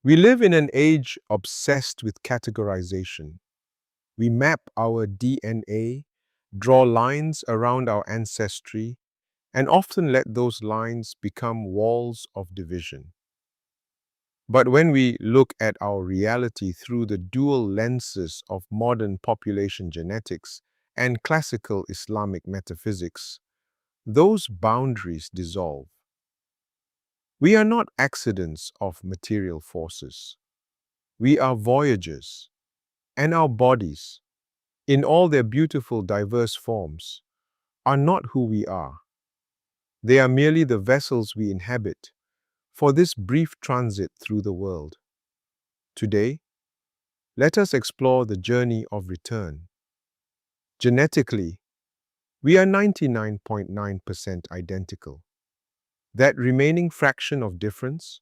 We live in an age obsessed with categorization. We map our DNA, draw lines around our ancestry, and often let those lines become walls of division. But when we look at our reality through the dual lenses of modern population genetics and classical Islamic metaphysics, those boundaries dissolve. We are not accidents of material forces. We are voyagers, and our bodies, in all their beautiful diverse forms, are not who we are. They are merely the vessels we inhabit for this brief transit through the world. Today, let us explore the journey of return. Genetically, we are 99.9% identical. That remaining fraction of difference,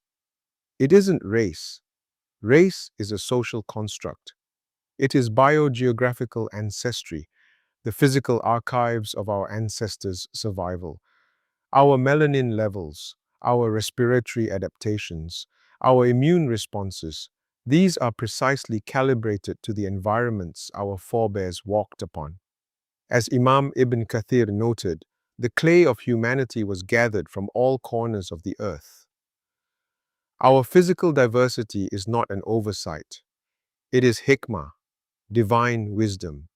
it isn't race. Race is a social construct. It is biogeographical ancestry, the physical archives of our ancestors' survival. Our melanin levels, our respiratory adaptations, our immune responses, these are precisely calibrated to the environments our forebears walked upon. As Imam Ibn Kathir noted, the clay of humanity was gathered from all corners of the earth. Our physical diversity is not an oversight. It is hikmah, divine wisdom.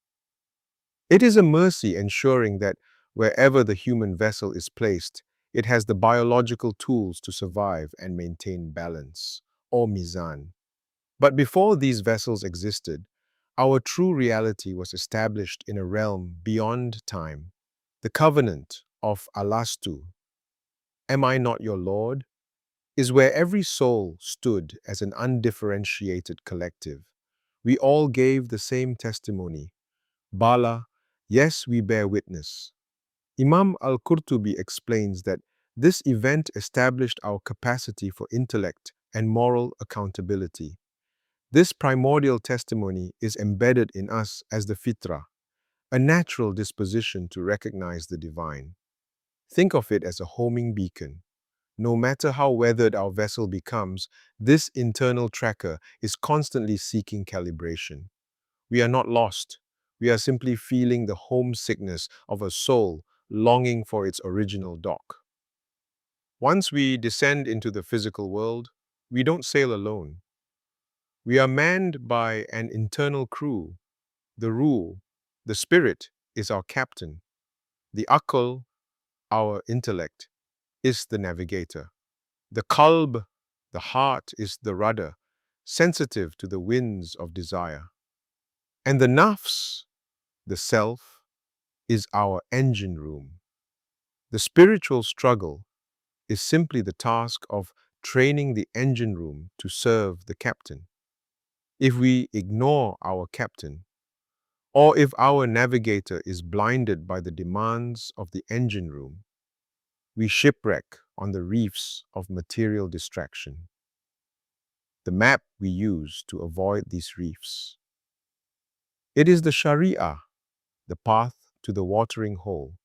It is a mercy ensuring that wherever the human vessel is placed, it has the biological tools to survive and maintain balance, or mizan. But before these vessels existed, our true reality was established in a realm beyond time. The covenant of Alastu, "Am I not your Lord?" is where every soul stood as an undifferentiated collective. We all gave the same testimony. Bala, yes, we bear witness. Imam al-Qurtubi explains that this event established our capacity for intellect and moral accountability. This primordial testimony is embedded in us as the fitrah, a natural disposition to recognize the divine. Think of it as a homing beacon. No matter how weathered our vessel becomes, this internal tracker is constantly seeking calibration. We are not lost. We are simply feeling the homesickness of a soul longing for its original dock. Once we descend into the physical world, we don't sail alone. We are manned by an internal crew. The Ruh, the spirit, is our captain. The Aql, our intellect, is the navigator. The Qalb, the heart, is the rudder, sensitive to the winds of desire. And the Nafs, the self, is our engine room. The spiritual struggle is simply the task of training the engine room to serve the captain. If we ignore our captain, or if our navigator is blinded by the demands of the engine room, we shipwreck on the reefs of material distraction. The map we use to avoid these reefs. It is the Sharia, the path to the watering hole,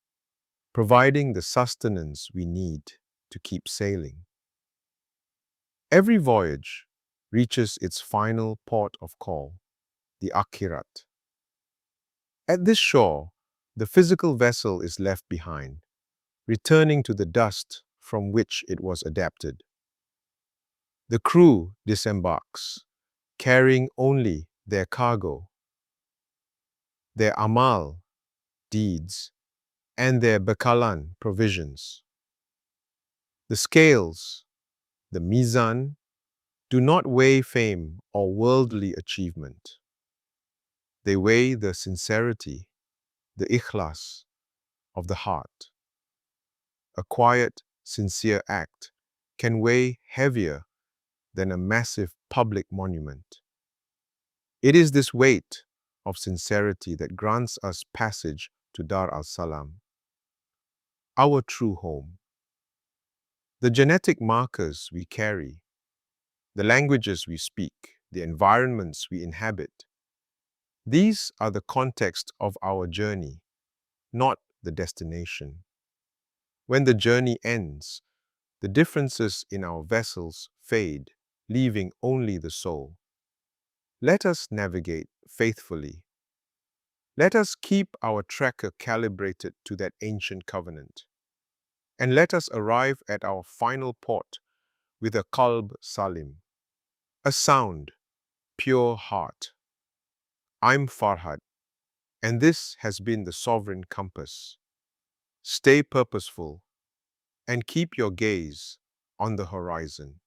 providing the sustenance we need to keep sailing. Every voyage reaches its final port of call, the Akhirat. At this shore, the physical vessel is left behind, returning to the dust from which it was adapted. The crew disembarks, carrying only their cargo, their amal, deeds, and their bakalan, provisions. The scales, the mizan, do not weigh fame or worldly achievement. They weigh the sincerity, the ikhlas of the heart. A quiet, sincere act can weigh heavier than a massive public monument. It is this weight of sincerity that grants us passage to Dar al-Salam, our true home. The genetic markers we carry, the languages we speak, the environments we inhabit, these are the context of our journey, not the destination. When the journey ends, the differences in our vessels fade, leaving only the soul. Let us navigate faithfully. Let us keep our tracker calibrated to that ancient covenant. And let us arrive at our final port with a qalb salim, a sound, pure heart. I'm Farhad, and this has been the Sovereign Compass. Stay purposeful and keep your gaze on the horizon.